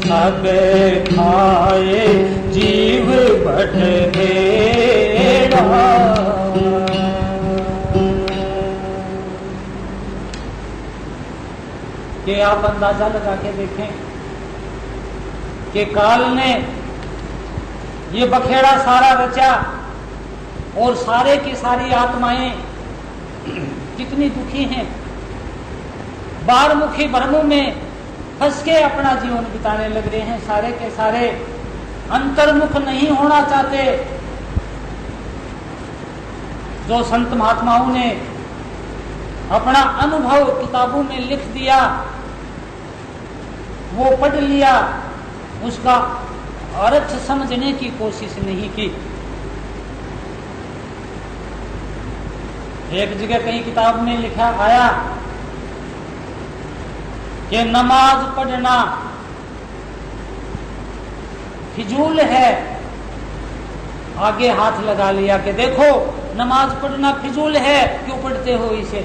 सब खाए जीव भट भेड़ा। कि आप अंदाजा लगा के देखें कि काल ने ये बखेड़ा सारा रचा और सारे की सारी आत्माएं कितनी दुखी हैं, बारमुखी भ्रमों में फंस के अपना जीवन बिताने लग रहे हैं। सारे के सारे अंतर्मुख नहीं होना चाहते। जो संत महात्माओं ने अपना अनुभव किताबों में लिख दिया, वो पढ़ लिया, उसका अर्थ समझने की कोशिश नहीं की। एक जगह कहीं किताब में लिखा आया कि नमाज पढ़ना फिजूल है। आगे हाथ लगा लिया कि देखो नमाज पढ़ना फिजूल है, क्यों पढ़ते हो इसे।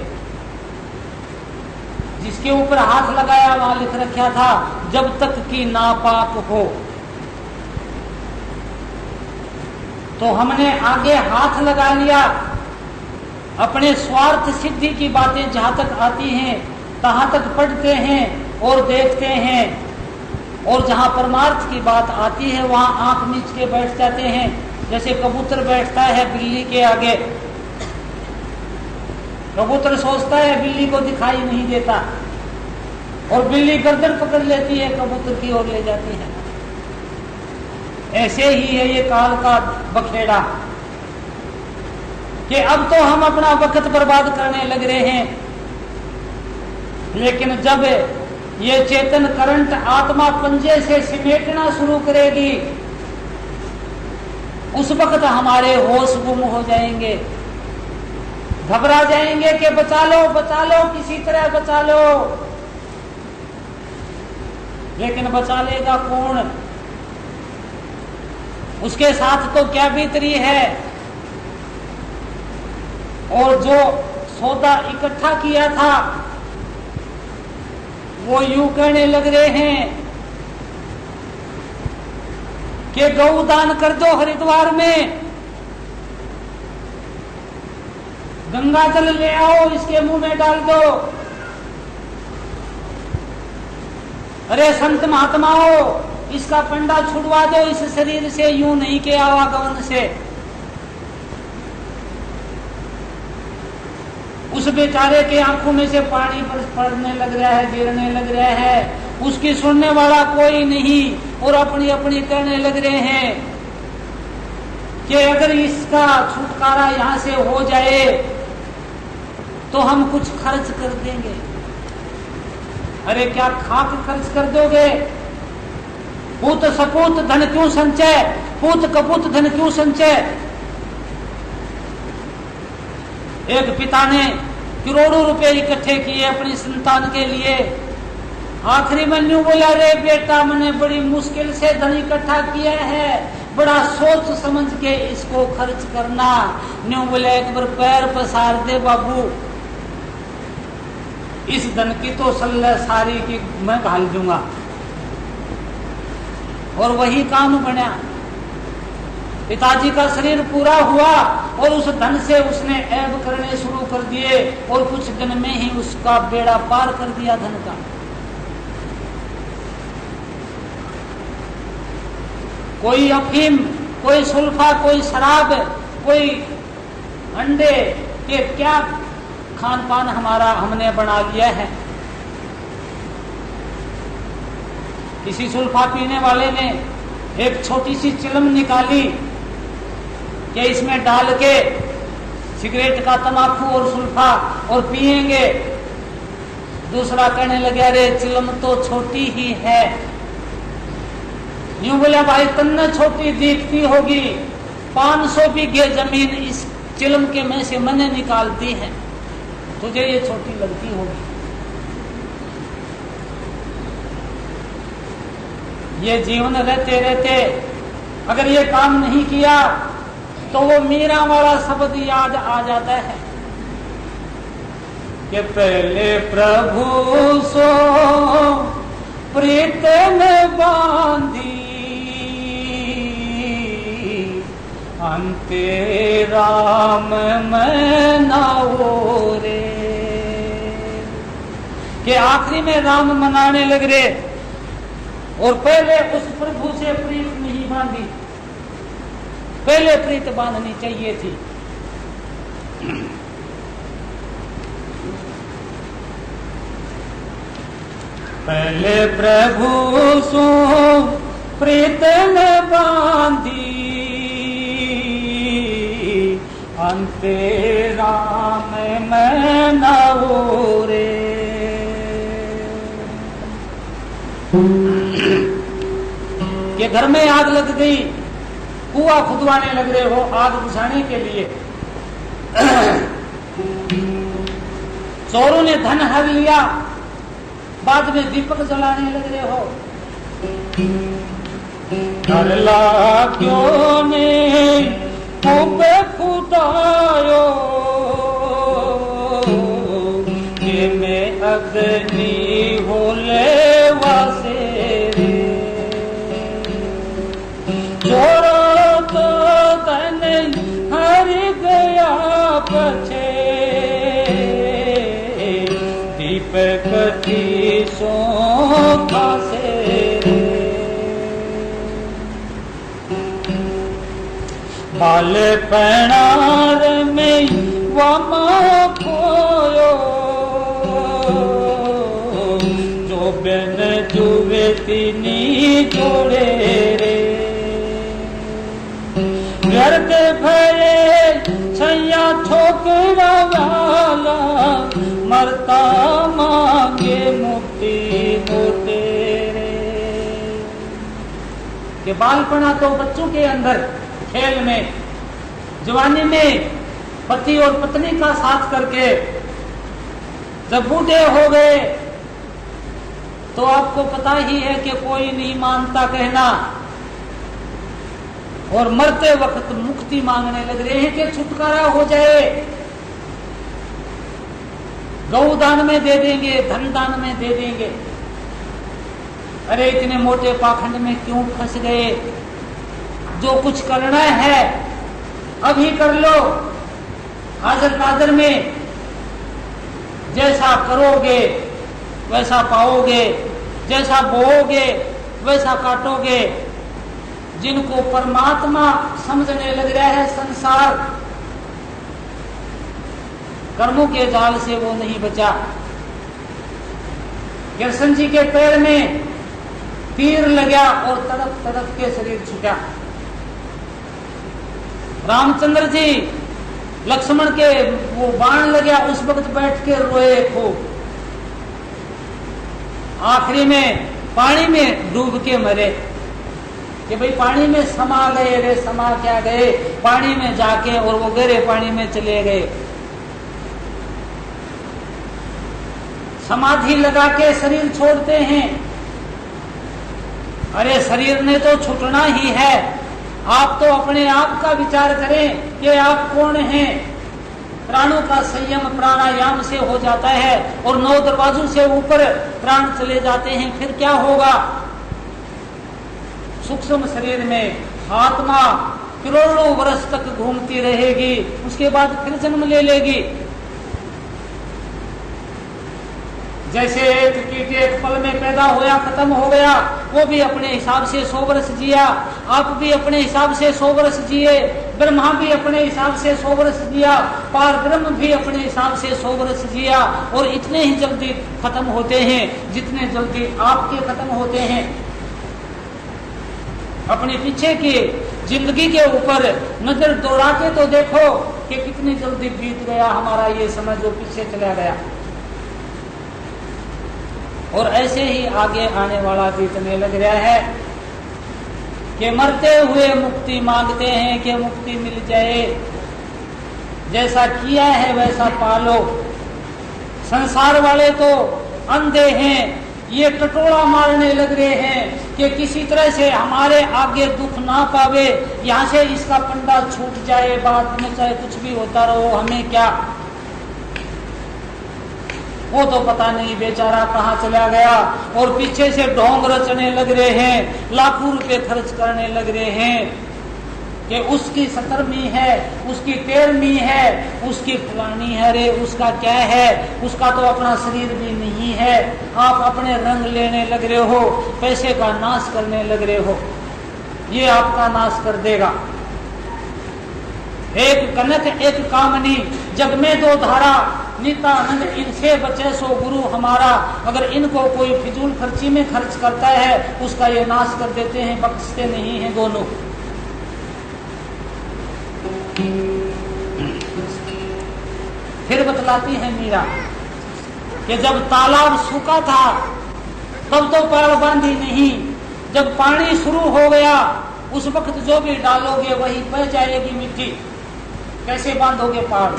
जिसके ऊपर हाथ लगाया वहां लिख रखा था जब तक कि नापाक हो। तो हमने आगे हाथ लगा लिया। अपने स्वार्थ सिद्धि की बातें जहां तक आती हैं तहां तक पढ़ते हैं और देखते हैं, और जहां परमार्थ की बात आती है वहां आंख नीच के बैठ जाते हैं। जैसे कबूतर बैठता है बिल्ली के आगे, कबूतर सोचता है बिल्ली को दिखाई नहीं देता, और बिल्ली गर्दन पकड़ लेती है, कबूतर की ओर ले जाती है। ऐसे ही है ये काल का बखेड़ा कि अब तो हम अपना वक्त बर्बाद करने लग रहे हैं, लेकिन जब ये चेतन करंट आत्मा पंजे से सिमेटना शुरू करेगी, उस वक्त हमारे होश गुम हो जाएंगे, घबरा जाएंगे कि बचा लो, किसी तरह बचा लो। लेकिन बचा लेगा कौन? उसके साथ तो क्या बीतरी है। और जो सौदा इकट्ठा किया था वो यूं कहने लग रहे हैं कि गौदान कर दो हरिद्वार में, गंगा जल ले आओ, इसके मुंह में डाल दो। अरे संत महात्माओं, इसका पंडा छुड़वा दो इस शरीर से, यूं नहीं के आवागमन से। उस बेचारे के आंखों में से पानी पड़ने लग रहा है, गिरने लग रहा है, उसकी सुनने वाला कोई नहीं, और अपनी अपनी कहने लग रहे हैं कि अगर इसका छुटकारा यहां से हो जाए तो हम कुछ खर्च कर देंगे। अरे क्या खाक खर्च कर दोगे? पूत सपूत धन क्यों संचय, पूत कपूत धन क्यों संचय। एक पिता ने करोड़ों रुपए इकट्ठे किए अपनी संतान के लिए। आखिरी में न्यू बोला, रे बेटा मैंने बड़ी मुश्किल से धन इकट्ठा किया है, बड़ा सोच समझ के इसको खर्च करना। न्यू बोला, एक बार पैर पसार दे बाबू, इस धन की तो सल्ला सारी की मैं घाल दूंगा। और वही काम बना। पिताजी का शरीर पूरा हुआ और उस धन से उसने ऐब करने शुरू कर दिए, और कुछ दिन में ही उसका बेड़ा पार कर दिया धन का। कोई अफीम, कोई सुल्फा, कोई शराब, कोई अंडे, के क्या खान पान हमारा हमने बना लिया है। किसी सुल्फा पीने वाले ने एक छोटी सी चिलम निकाली कि इसमें डाल के सिगरेट का तमाकू और सुल्फा और पिएंगे। दूसरा कहने लगे, अरे चिलम तो छोटी ही है। यूं बोला, भाई तन्ने छोटी दिखती होगी, 500 बीघे जमीन इस चिलम के में से मैंने निकालती है, तुझे ये छोटी लगती होगी। ये जीवन रहते रहते अगर ये काम नहीं किया तो वो मीरा वाला शब्द याद आ जाता है कि पहले प्रभु सो प्रीत में बांधी, अंते राम मैं नाओ रे। कि आखिरी में राम मनाने लग रहे और पहले उस प्रभु से प्रीत नहीं बांधी, पहले प्रीत बांधनी चाहिए थी। पहले प्रभु सो प्रीत में बांधी, अंते राम मैं नाओ रे। ये घर में आग लग गई, कुआं खुदवाने लग रहे हो आग बुझाने के लिए। चोरों ने धन हर लिया, बाद में दीपक जलाने लग रहे हो। करला क्यों ने कुब खुदायो, ये में अग्नि होले वासे रे। चोरों तो धन हर गया पछे, दीपक की शोभा से बाल पैनार में वमा खोयो, जो बिन जुवे तीनी जोड़े रे। व्यर्थ भये छैया ठोकरा वाला, मरता मांगे मुक्ति मोते रे। कि बालपना तो बच्चों के अंदर खेल में, जवानी में पति और पत्नी का साथ करके, जब बूढ़े हो गए तो आपको पता ही है कि कोई नहीं मानता कहना, और मरते वक्त मुक्ति मांगने लग रहे हैं कि छुटकारा हो जाए। गौदान में दे देंगे, धन दान में दे देंगे। अरे इतने मोटे पाखंड में क्यों फंस गए? जो कुछ करना है अभी कर लो, हाजिर नाजिर में जैसा करोगे वैसा पाओगे, जैसा बोओगे वैसा काटोगे। जिनको परमात्मा समझने लग रहा है संसार, कर्मों के जाल से वो नहीं बचा। कृष्ण जी के पैर में तीर लगा और तड़प तड़प के शरीर छूटा। रामचंद्र जी लक्ष्मण के वो बाण लगा, उस वक्त बैठ के रोए खूब। आखिरी में पानी में डूब के मरे कि भाई पानी में समा गए रे। समा क्या गए? पानी में जाके और वो गहरे पानी में चले गए। समाधि लगा के शरीर छोड़ते हैं। अरे शरीर ने तो छूटना ही है। आप तो अपने आप का विचार करें कि आप कौन हैं। प्राणों का संयम प्राणायाम से हो जाता है और 9 दरवाजों से ऊपर प्राण चले जाते हैं। फिर क्या होगा? सूक्ष्म शरीर में आत्मा करोड़ों वर्ष तक घूमती रहेगी, उसके बाद फिर जन्म ले लेगी। जैसे एक कीट एक पल में पैदा होया खत्म हो गया, वो भी अपने हिसाब से 100 वर्ष जिया। आप भी अपने हिसाब से 100 वर्ष जिए। ब्रह्मा भी अपने हिसाब से 100 वर्ष जिया। पार ब्रह्म भी अपने हिसाब से 100 वर्ष जिया। और इतने ही जल्दी खत्म होते हैं जितने जल्दी आपके खत्म होते हैं। अपने पीछे की जिंदगी के ऊपर नजर दौड़ा के तो देखो कि कितनी जल्दी बीत गया हमारा ये समय जो पीछे चला गया। और ऐसे ही आगे आने वाला बीतने लग रहा है कि मरते हुए मुक्ति मांगते हैं कि मुक्ति मिल जाए। जैसा किया है वैसा पालो। संसार वाले तो अंधे हैं, ये टटोला मारने लग रहे हैं कि किसी तरह से हमारे आगे दुख ना पावे, यहाँ से इसका पंडा छूट जाए, बाद में चाहे कुछ भी होता रहो, हमें क्या। वो तो पता नहीं बेचारा कहाँ चला गया। और पीछे से ढोंग रचने लग रहे हैं, लाखों रुपए खर्च करने लग रहे हैं कि उसकी 17वीं है, उसकी 13वीं है, उसकी फलानी है, रे उसका क्या है, उसका तो अपना शरीर भी नहीं है। आप अपने रंग लेने लग रहे हो, पैसे का नाश करने लग रहे हो, ये आपका नाश कर देगा। एक कनक एक कामनी, जग में दो धारा, नित्यानंद इनसे बचे सो गुरु हमारा। अगर इनको कोई फिजूल खर्ची में खर्च करता है, उसका ये नाश कर देते हैं, बख्शते नहीं है दोनों। फिर बतलाती है मीरा कि जब तालाब सूखा था तब तो पैर बांधी नहीं, जब पानी शुरू हो गया उस वक्त जो भी डालोगे वही बह जाएगी मिट्टी। कैसे बांधोगे पार?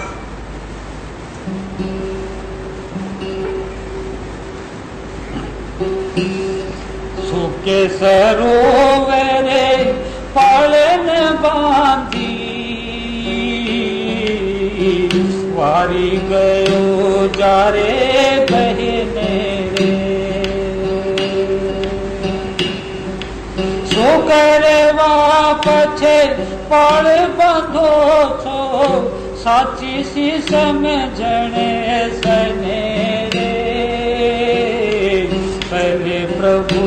सूखे सरोवरे पालन बांधी, वारी गयो जारे बहने रे। सो करे वापछे पाल बंधो छो, साची सी समझने सने रे। पहले प्रभु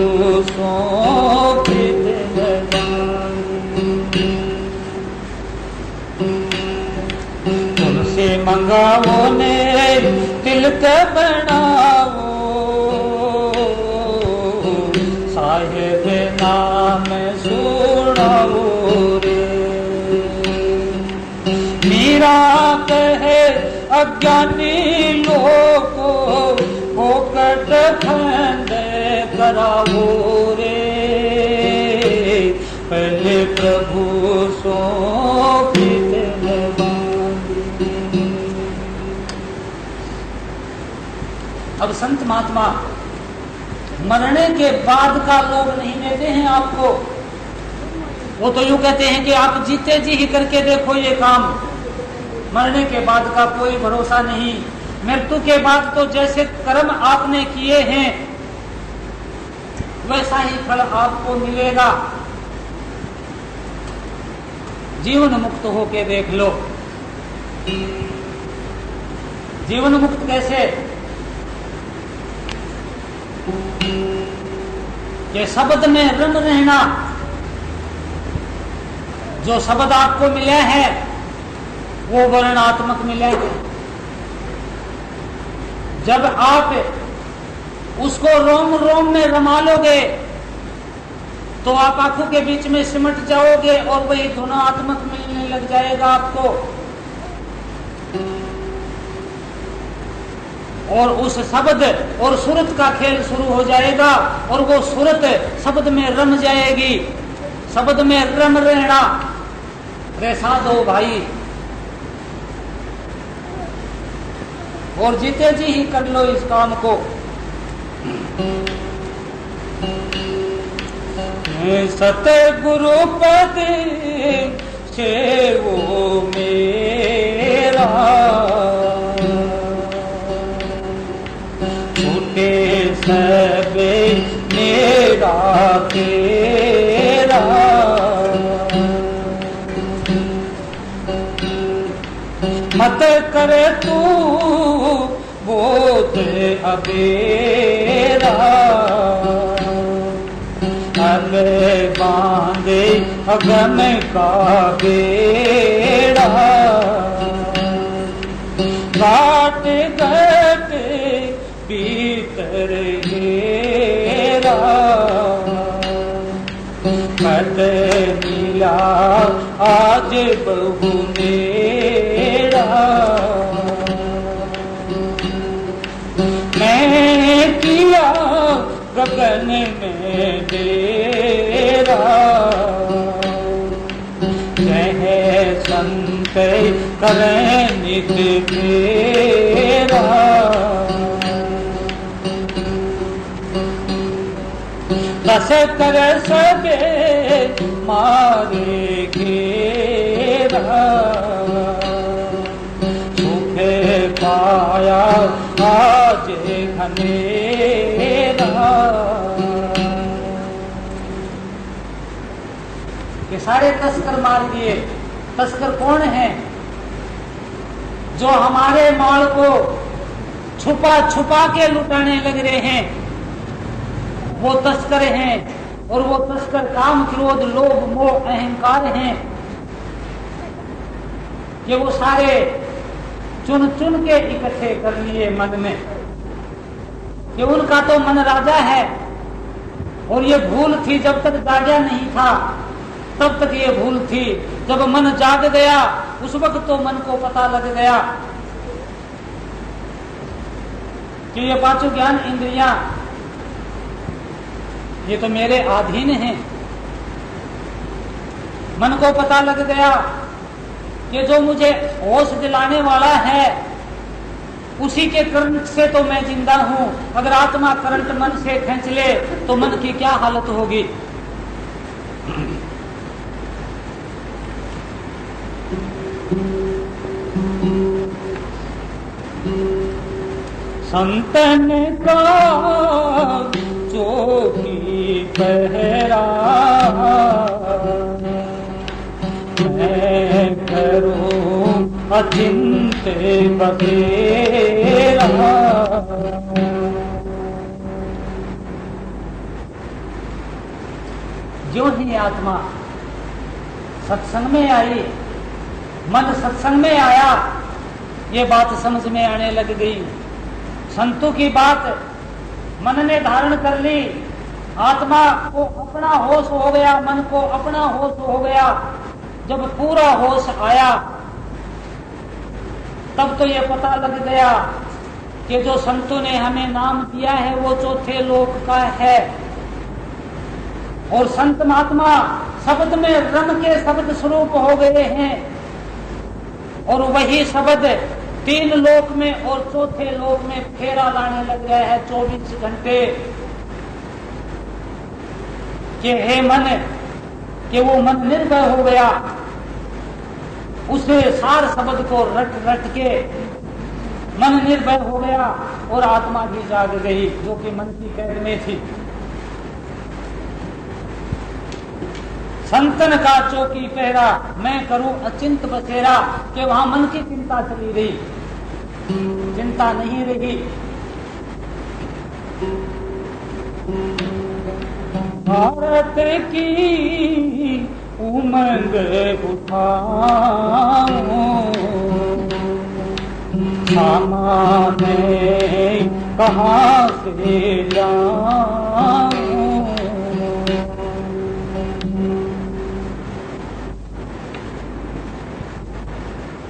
सौंपित तुमसे मंगावो ने तिलक बनावो, साहेब नाम सुनाओ रे। मीरा कहे अज्ञानी लोगो फोकट फंद करावो रे। पहले प्रभु सौंपित अब संत महात्मा मरने के बाद का लोग नहीं देते हैं आपको। वो तो यूं कहते हैं कि आप जीते जी ही करके देखो ये काम, मरने के बाद का कोई भरोसा नहीं। मृत्यु के बाद तो जैसे कर्म आपने किए हैं वैसा ही फल आपको मिलेगा। जीवन मुक्त होके देख लो। जीवन मुक्त कैसे? ये शब्द में रंग रहना। जो शब्द आपको मिले हैं वो वर्णात्मक मिले हैं। जब आप उसको रोम रोम में रमा लोगे तो आप आंखों के बीच में सिमट जाओगे और वही ध्वनात्मक मिलने लग जाएगा आपको। और उस शब्द और सूरत का खेल शुरू हो जाएगा और वो सूरत शब्द में रम जाएगी। शब्द में रम रहना, रेसा दो भाई, और जीते जी ही कर लो इस काम को। सतगुरु पद से वो मेरा छूटे सबे मेरा तेरा। मत करे तू बोत अबेरा, अब बांधे अगम का बेड़ा। घाट घट भीतर हेरा, कद मिला आज बहु मेरा। मैं किया गगन में डेरा, जय संत करें नित फेरा। दस कर सबे मारे घेरा, सुख पाया आज जे घनेरा। ये सारे तस्कर मार दिए। तस्कर कौन है? जो हमारे माल को छुपा छुपा के लुटाने लग रहे हैं, वो तस्कर हैं। और वो तस्कर काम, क्रोध, लोभ, मोह, अहंकार हैं कि वो सारे चुन चुन के इकट्ठे कर लिए मन में कि उनका तो मन राजा है। और ये भूल थी, जब तक जागा नहीं था तब तक ये भूल थी। जब मन जाग गया उस वक्त तो मन को पता लग गया कि ये पांचों ज्ञान इंद्रियां ये तो मेरे अधीन हैं। मन को पता लग गया कि जो मुझे होश दिलाने वाला है उसी के करंट से तो मैं जिंदा हूं। अगर आत्मा करंट मन से खींच ले तो मन की क्या हालत होगी। संतन का चौकी पहरा मैं करूं अचिंत बसेरा। जो ही आत्मा सत्संग में आई, मन सत्संग में आया, ये बात समझ में आने लग गई। संतों की बात मन ने धारण कर ली। आत्मा को अपना होश हो गया, मन को अपना होश हो गया। जब पूरा होश आया तब तो ये पता लग गया कि जो संतों ने हमें नाम दिया है वो चौथे लोक का है। और संत महात्मा शब्द में रम के शब्द स्वरूप हो गए हैं। और वही शब्द 3 लोक में और चौथे लोक में फेरा लाने लग गया है 24 घंटे। कि हे मन, कि वो मन निर्भय हो गया, उसने सार शब्द को रट रट के मन निर्भय हो गया और आत्मा भी जाग गई जो कि मन की कैद में थी। संतन का चौकी पहरा मैं करूं अचिंत बसेरा। कि वहां मन की चिंता चली रही, चिंता नहीं रही। भारत की उमंग उठाऊं सामाने कहाँ से जाऊं।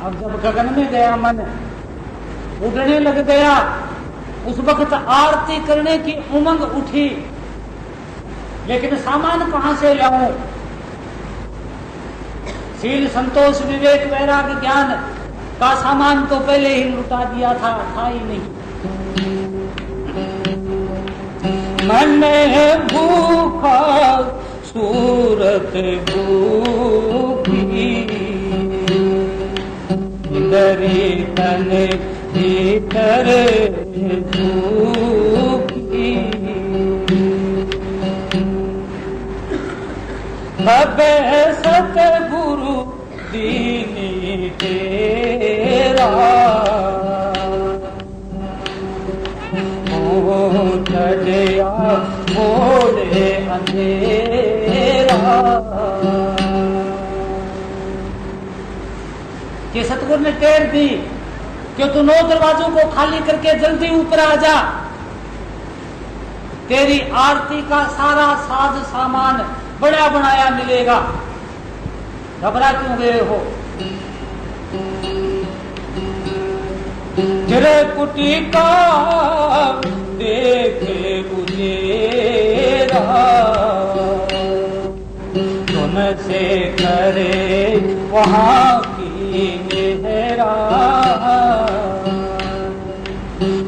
अब जब गगन में गया मन, उड़ने लग गया, उस वक्त आरती करने की उमंग उठी। लेकिन सामान कहां से लाऊं? शील, संतोष, विवेक, वैराग्य, ज्ञान का सामान तो पहले ही लुटा दिया था ही नहीं। मन भूखा सूरत भूखी दरी तन भीतर झूकी। भवे सतगुरु दीनी तेरा हो चढ़िया बोले अंधेरा। कि सतगुरु ने टेर दी कि तू 9 दरवाजों को खाली करके जल्दी ऊपर आ जा। तेरी आरती का सारा साज सामान बड़ा बनाया मिलेगा, घबरा क्यों गए हो? तेरे कुटी का देखे गुजेरा तुमसे करे वहां की मेहरा।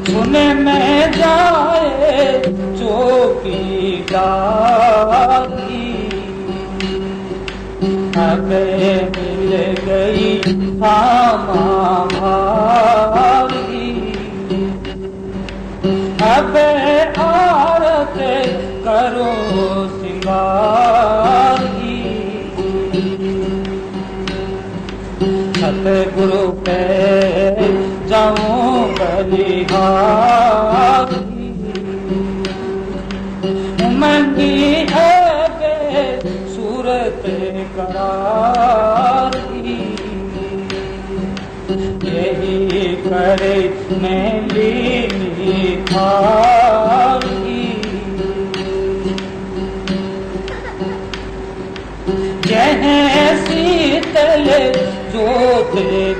सुने में जाए चौकी डाली हमें मिल गई थामा भारी। जाऊं बलिहारी, मंगी है सूरत करारी, यही करे मेरी निखारी, जैसी तल जोत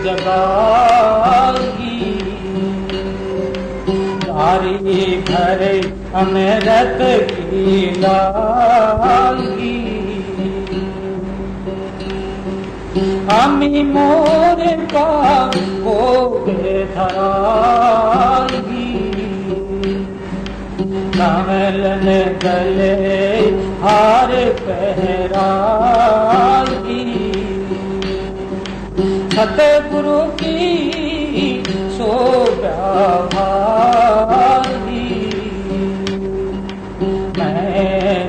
जगाई, सारी भरे अमृत की लाई, अमी मोर का भोग धराई, कमलन गले हार पहराई, सतगुरु की शोभा भारी, मैं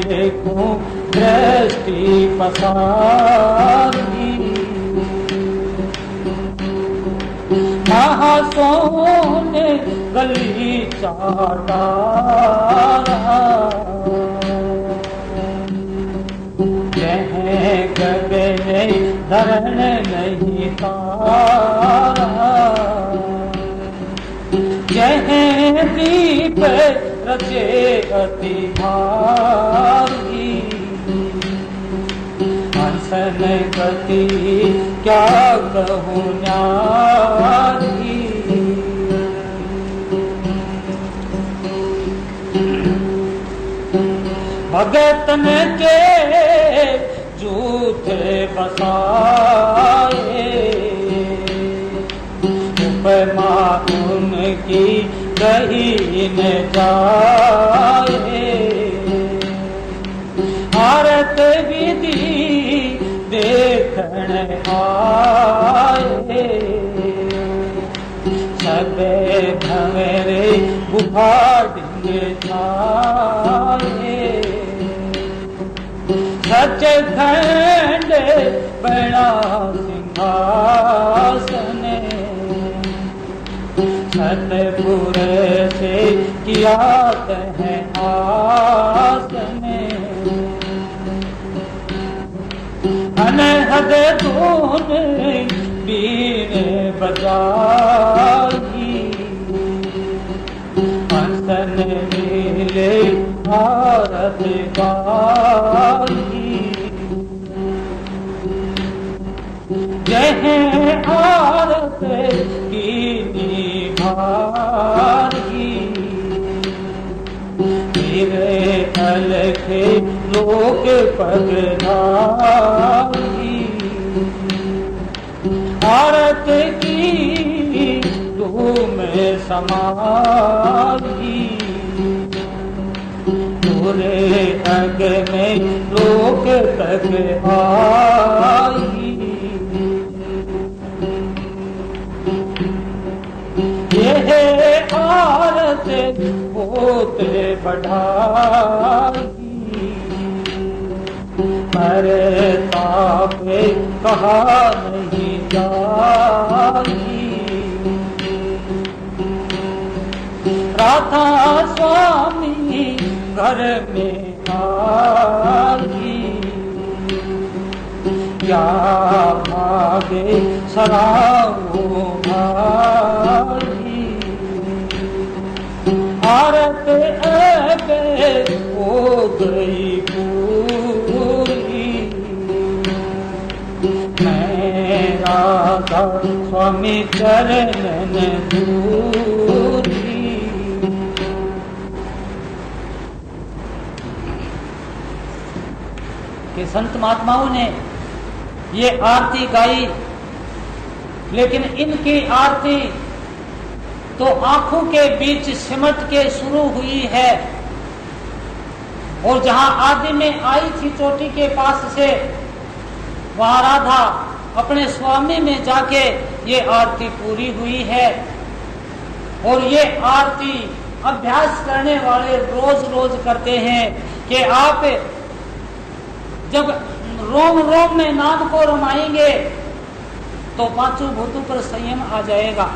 देखूं दृष्टि पसारी, महासोने गली चाटा, यह गगने धरण नहीं तारा, यह दीप रचे अति भारी, हंसन गति क्या कहूँ न्यारी, भगतन के झूठे बसाए, उपमा उनकी कही न जाए, भारत विधि देखण आए, सबे भंवरे गुफा डिंग जाए, सच खंड बड़ा सिंहासन, सतपुर से किया है आसन, अनहद धून बीन बजाई, हंसन मिले भारत गाई, जह आरत की निभारी, मेरे अलखे लोक पगधारी, आरत की धूम समाई, पूरे अग में लोक तक आई, यह आरत बहुत बढ़ाई, मरता पे कहा नहीं जाई, राधा स्वामी घर में आई, क्या मांगे सराओ भाई, भारत अबे हो गई पूरी, मैं राधा स्वामी चरण दूरी, कि संत महात्माओं ने ये आरती गाई, लेकिन इनकी आरती तो आंखों के बीच सिमट के शुरू हुई है, और जहां आदि में आई थी चोटी के पास से, वहां राधा अपने स्वामी में जाके ये आरती पूरी हुई है। और ये आरती अभ्यास करने वाले रोज रोज करते हैं कि आप जब रोम रोम में नाम को रमाएंगे तो पांचों भूतों पर संयम आ जाएगा।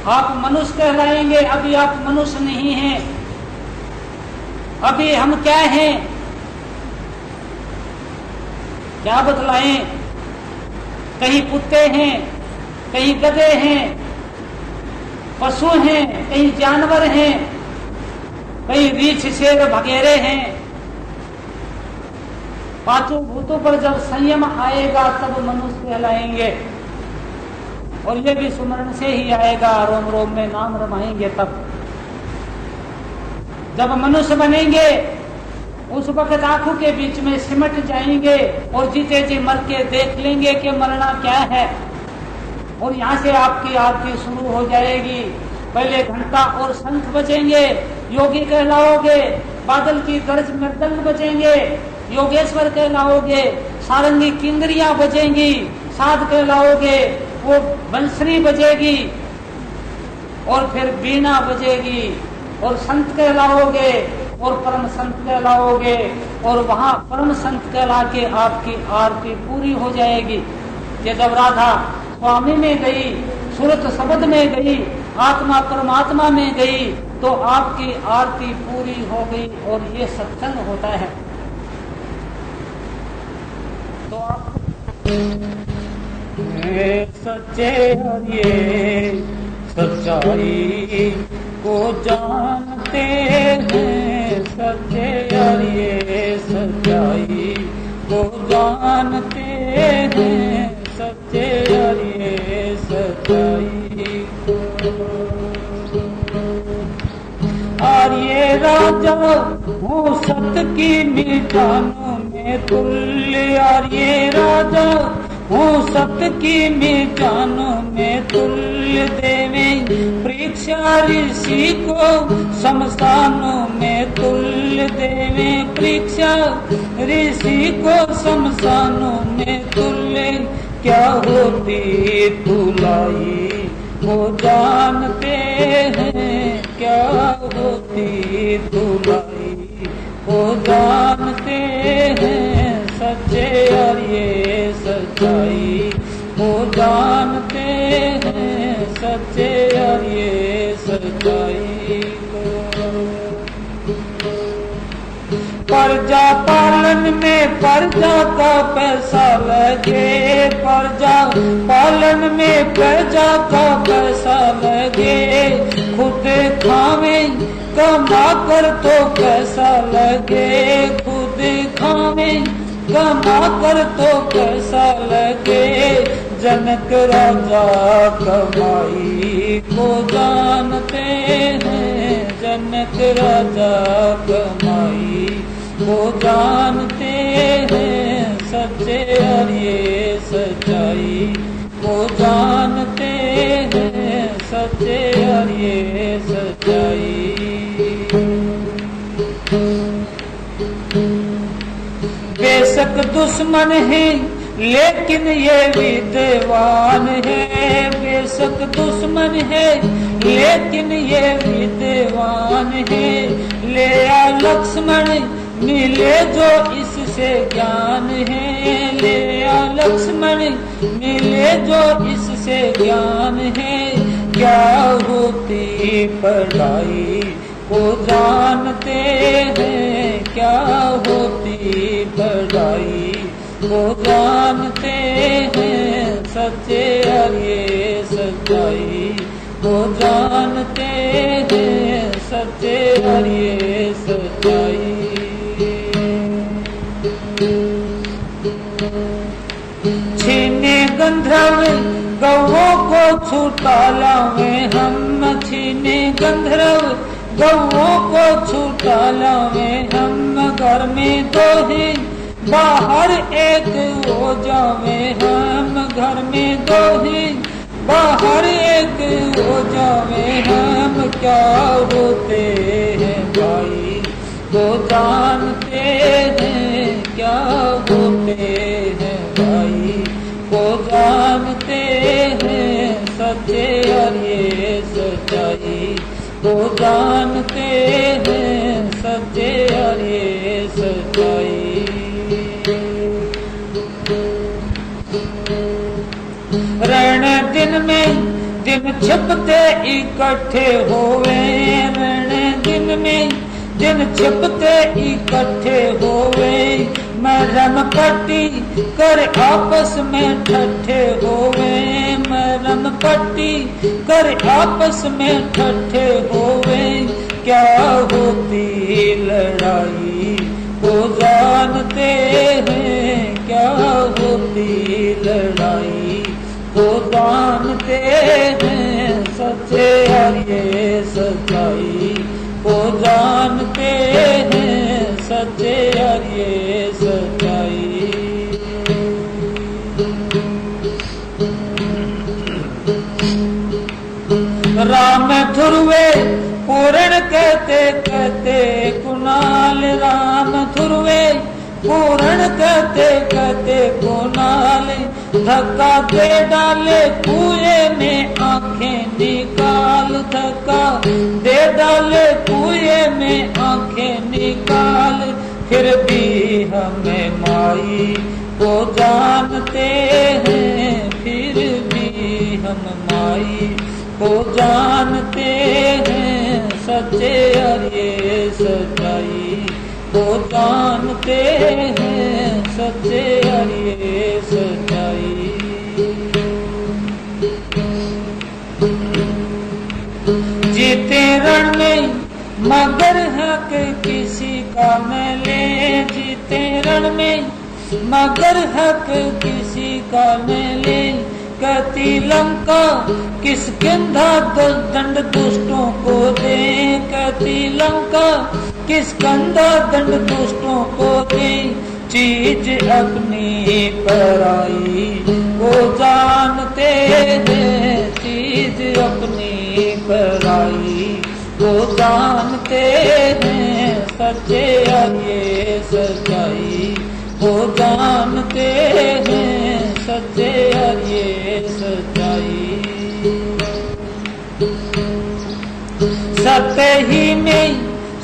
आप मनुष्य कहलाएंगे, अभी आप मनुष्य नहीं हैं। अभी हम क्या हैं, क्या बतलाएं? कहीं कुत्ते हैं, कहीं गधे हैं, पशु हैं, कहीं जानवर हैं, कहीं रीछ शेर भगेरे हैं। पांचों भूतों पर जब संयम आएगा तब मनुष्य कहलाएंगे। और ये भी सुमरण से ही आएगा, रोम रोम में नाम रमाएंगे। तब जब मनुष्य बनेंगे उस वक्त आंखों के बीच में सिमट जाएंगे और जीते जी मर के देख लेंगे कि मरना क्या है। और यहाँ से आपकी आरती शुरू हो जाएगी। पहले घंटा और शंख बजेंगे, योगी कहलाओगे। बादल की गरज मृदंग बजेंगे, योगेश्वर कहलाओगे। सारंगी किंगरियां बजेंगी, साध कहलाओगे। वो बंसरी बजेगी और फिर बीना बजेगी और संत कहलाओगे और परम संत कहलाओगे। और वहां परम संत कहला के आपकी आरती पूरी हो जाएगी। ये जब राधा स्वामी में गई, सूरत शब्द में गई, आत्मा परमात्मा में गई, तो आपकी आरती पूरी हो गई। और ये सत्संग होता है। तो आप सच्चे और ये सच्चाई को जानते हैं, सच्चे और ये सच्चाई को जानते हैं, सच्चे और ये सच्चाई को। और ये राजा हूँ सत्य की मीठानों में तुल्य, और ये राजा हूँ सत्य की मीठानों में तुल्य। देवे परीक्षा ऋषि को शमशानों में तुल्य, देवे परीक्षा ऋषि को शमशानों में तुल्य। क्या होती तुलाई वो जानते हैं, क्या होती तुलाई वो जानते हैं, सच्चे और ये सच्चाई वो जानते हैं, सच्चे और ये सच्चाई को। प्रजा पालन में प्रजा का पैसा लगे, प्रजा पालन में प्रजा का पैसा लगे। खुद खावे कमा कर तो पैसा लगे, खुद खावे कमा कर तो पैसा लगे। जनक राजा कमाई को जानते हैं, जनक राजा कमाई को जानते हैं, सच्चे और ये सच्चाई को जानते हैं, सच्चे और ये सच्चाई। बेशक दुश्मन है लेकिन ये विद्वान है, बेशक दुश्मन है लेकिन ये विद्वान है। ले आ लक्ष्मण मिले जो इससे ज्ञान है, ले आ लक्ष्मण मिले जो इससे ज्ञान है। क्या होती पढ़ाई को जानते हैं, क्या होती पढ़ाई को जानते हैं, सच्चे और ये सच्चाई को जानते हैं, सच्चे और ये सच्चाई। छीने गंधर्व गौओं को छूटा लावे हम, छीने गंधर्व गौओं को छूटा लावे हम। घर में दो हैं बाहर एक हो जावे हम, घर में दो हैं बाहर एक हो जावे हम। क्या होते हैं भाई वो जानते हैं, क्या होते हैं भाई वो जानते हैं, सच्चे और ये सच्चाई वो जानते हैं, सच्चे और ये सच्चाई। रण दिन में दिन छिपते इकट्ठे होवे रण दिन में, दिन छिपते इकट्ठे होवे मरम पट्टी कर आपस में ठट्ठे होवे मरम पट्टी कर आपस में ठट्ठे होवे। क्या होती लड़ाई को जानते हैं, क्या होती लड़ाई को जानते हैं, सच्चे यार ये सच्चाई को जानते हैं, सच्चे यार ये सच्चाई। राम ध्रुवे पूर्ण कहते कहते कुणाल, राम ध्रुवे पूर्ण कहते कहते कुणाल, धक्का दे डाले कुएं में आंखें निकाल, धक्का दे डाले कुएं में आंखें निकाल। फिर भी हमें माई को जानते हैं, फिर भी हम माई को जानते हैं, सच्चे यार ये सच्चाई को जानते हैं, सच्चे यार ये सच्चाई। जीते रण में मगर हक किसी का न ले, जीते रण में मगर हक किसी का न ले। कहती लंका किस कंधा दंड दुष्टों को दे, कहती लंका किस कंधा दंड दुष्टों को दे। चीज अपनी पराई को जानते हैं, चीज अपनी पराई को जानते हैं, सच्चे यार ये सच्चाई को जानते हैं, सच्चे यार ये सच्चाई। सत्य ही में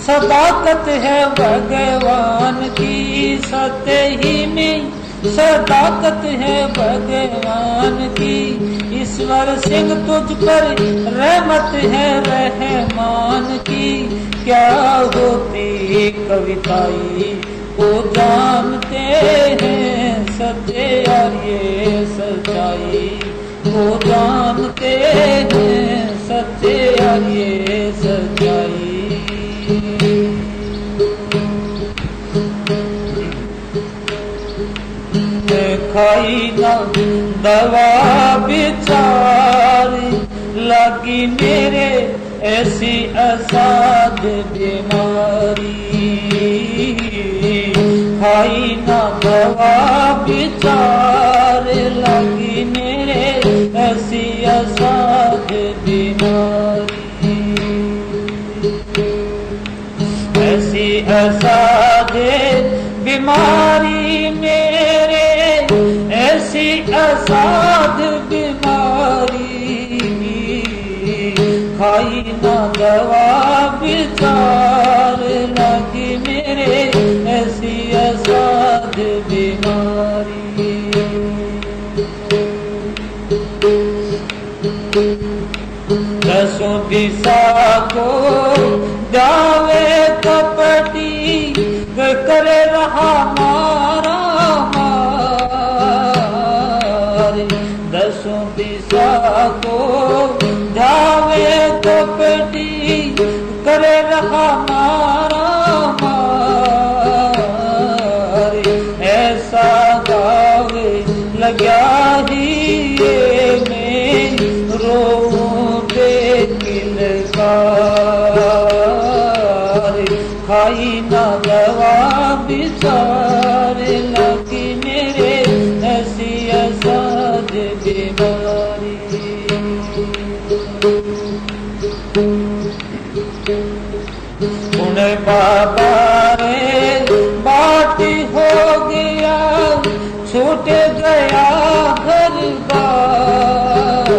सदाकत है भगवान की, सत्य ही में सदाकत है भगवान की। ईश्वर सिंह तुझ पर रहमत है रहमान की। क्या होती कविताई को जानते हैं, सच्चे यार ये सच्चाई को जानते हैं, सच्चे यार ये सच्चाई। खाई ना दवा बिचारी लगी मेरे ऐसी असाध बीमारी। खाई ना दवा बिचारे लगी मेरे ऐसी असाध बीमारी। ऐसी असाध बीमारी मेरे, ऐसी असाध बीमारी। खाई ना दवा बिचार लगी मेरे ऐसी असाध बीमारी। दसों दिशा को जावे कपटी करे रहा मारा मारे। दसों दिशा को जावे कपटी करे रहा मारा मारे। ऐसा गावे लगा ही ये में रो खाई ना दवा बिचार लगी मेरे ऐसी असाध बीमारी। उन्हें बाबा रे बाटी हो गया, छूट गया घर बार।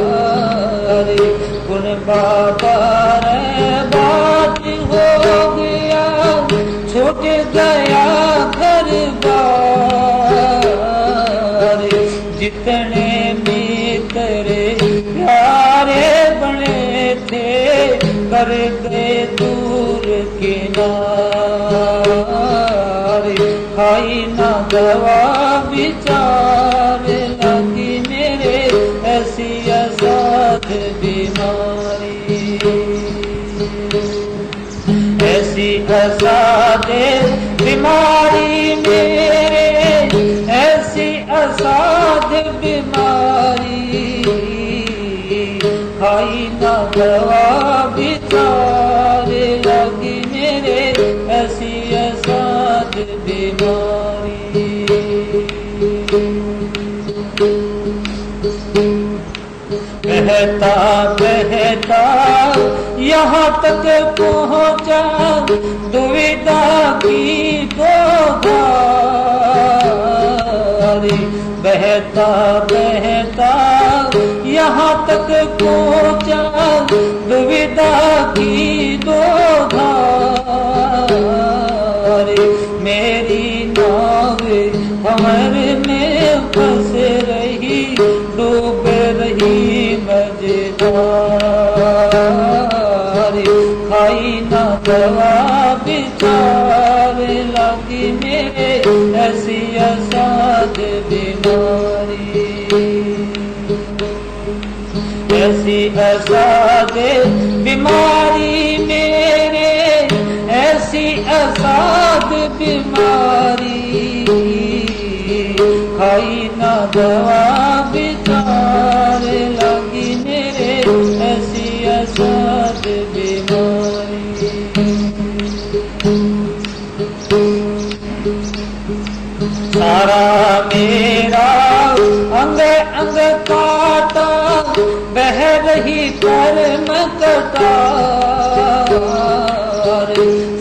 उन्हें बाबा रे बाटी हो गया, छूट गया घर बार। जितने मित्र प्यारे कर गए दूर किनारे, खाई ना दवा विचार लगी मेरे ऐसी असाध बीमारी, ऐसी असाध बीमारी मेरे, ऐसी असाध बीमारी, खाई ना दवा विचार लगी मेरे ऐसी असाध बीमारी। बहता बहता यहाँ तक पहुँचा दुविधा की दो धारी, बहता बहता यहाँ तक पहुँचा दुविधा की दो धारी, मेरी नाव भंवर में फंस रही, डूब रही मझधारी, खाई ना दवा विचार लगी मेरे ऐसी असाध बीमारी, ऐसी असाध बीमारी मेरे, ऐसी असाध बीमारी, खाई ना दवा विचार लगी मेरे ऐसी असाध बीमारी। सारा मेरा अंग अंग काटा, बह रही कर्म कटार,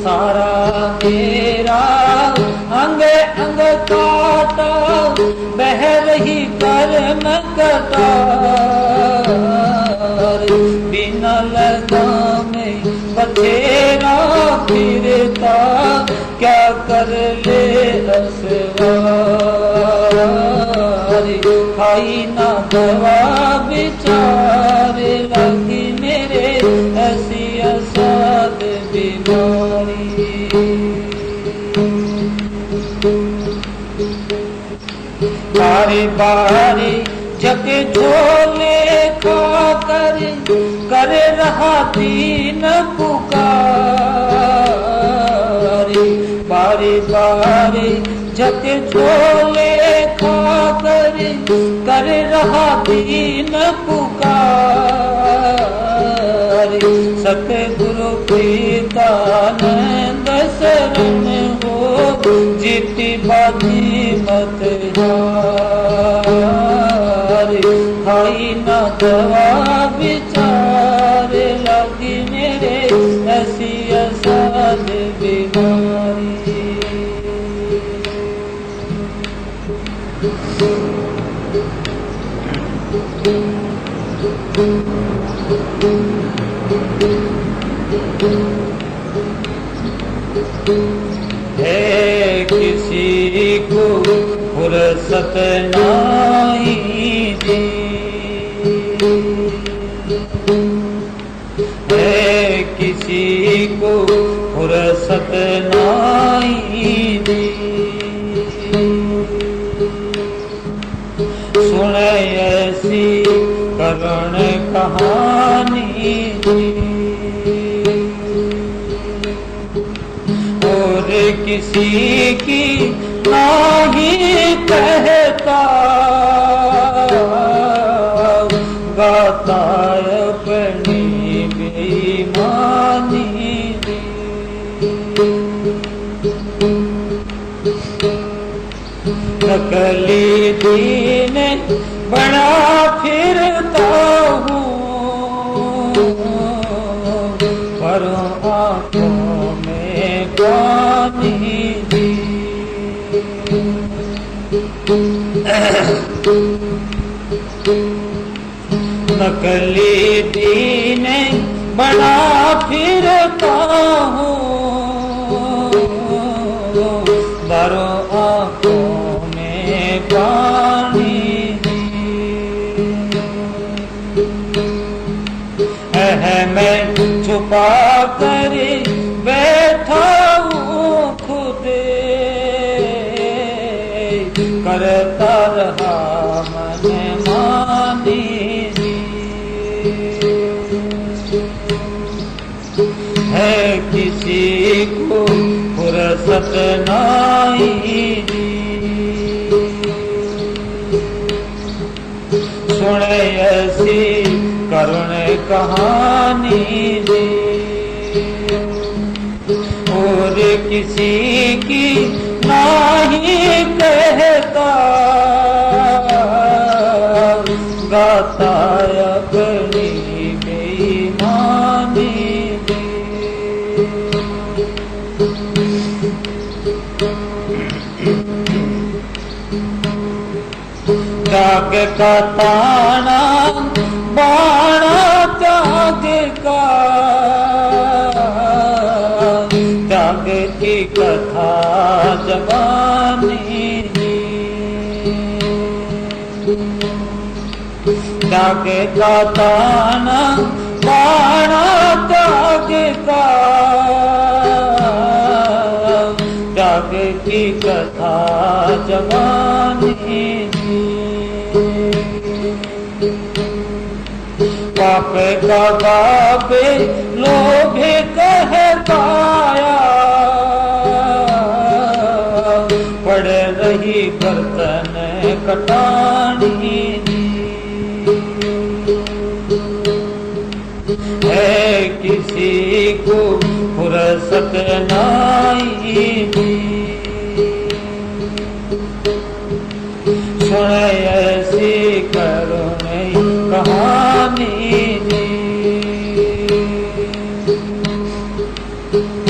सारा मेरा अंग अंग काटा, बह रही कर्म कटार, बिना लगाम बथेरा फिरता, क्या कर ले असवारी, खाई ना दवा विचार लगी मेरे ऐसी असाध बीमारी। बारी बारी जग झोले खाकर कर रहा दीन पुकारी, बारी बारी जग झोले खाकर कर रहा दीन पुकारी, सतगुरु प्रीतानंद शरण हो, जीती बाजी मत हारी, खाई ना दवा विचार लगी मेरे ऐसी असाध बीमारी। है किसी को फुर्सत नहीं दी, है किसी को फुर्सत नहीं दी, सुन ऐसी करुण कहानी दी, और किसी की नहीं कहता, गाता अपनी बेईमानी दी, नकली दीन बड़ा फिरता हूँ, पर आँखों में पानी दी, नकली दीन बड़ा फिरता हूँ, पर आँखों में पानी दी, मैं छुपा कर बैठा हूँ खुद, करता रहा मन मानी जी। है किसी को फुर्सत नहीं जी, सुने ऐसी करुण कहानी जी। और किसी की नहीं कहता, गाता अपनी बेईमानी जी। त्याग का ताना बाणा, त्याग का त्याग की कथा जवानी जी। त्याग का ताना बाणा, त्याग का त्याग की कथा जवानी जी। पाप का बाप लोभ कहताया, पड़ रही बर्तन कटानी जी। है किसी को फुर्सत नहीं जी, सुन ऐसी करुण कहानी जी।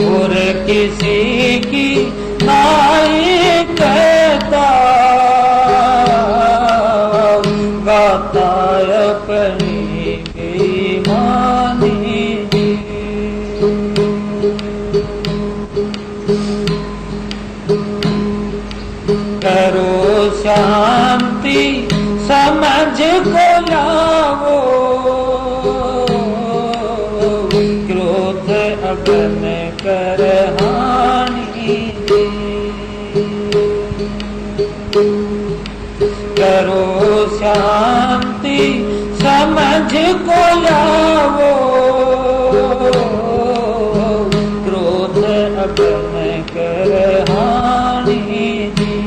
और किसी की नहीं कहता, गाता अपनी बेईमानी जी। करो शांति समझ को लाओ, क्रोध अगन कर हानि जी। करो शांति समझ को लाओ, क्रोध अगन कर हानि जी।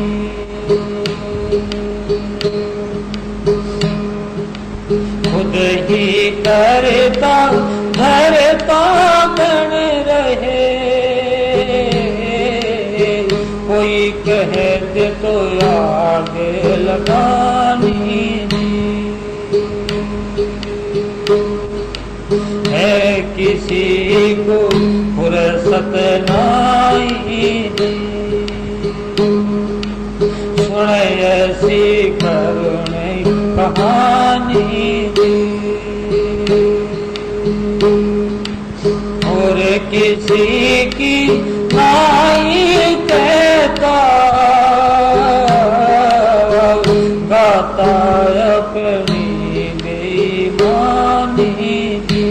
खुद ही करता धरता बन रहे, कोई कह दे तो आगे लगानी जी। है किसी को फुर्सत नहीं जी, सुन ऐसी करुण कहानी जी। और किसी की नहीं कहता, गाता अपनी बेईमानी जी।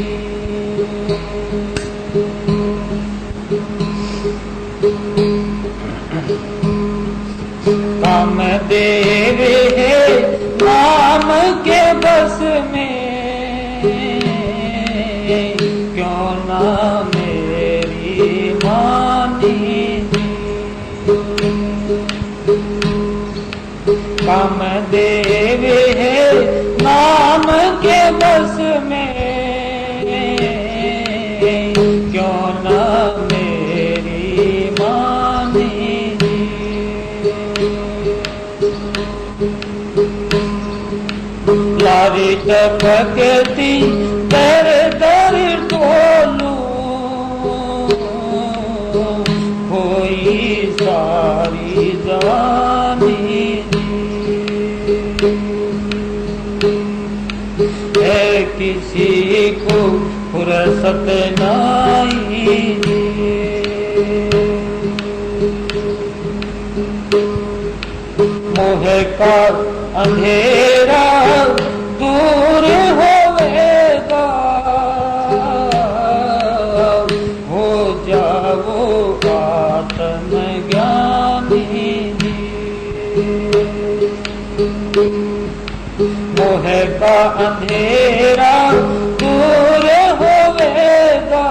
कामदेव है नाम के बस में, क्यों ना मेरी मानी जी। कामदेव है नाम के बस में, क्यों ना मेरी मानी जी। लारी टपकती दर दर टोलू, कोई सारी जवानी है किसी को फुर्सत नहीं जी। मोह का अंधेरा दूर होवेगा, अंधेरा दूर होवेगा,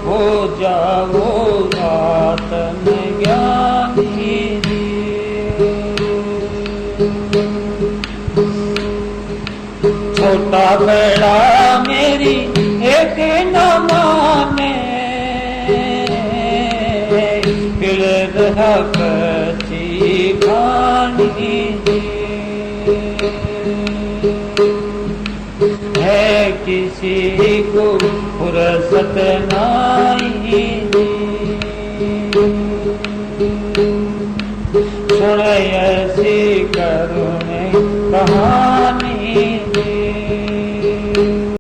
हो जाओ आत्म ज्ञानी। छोटा बड़ा मेरी एक न माने, बिरद हक ची खानी। है किसी को फुर्सत नहीं, सुन ऐसी करुणे कहाँ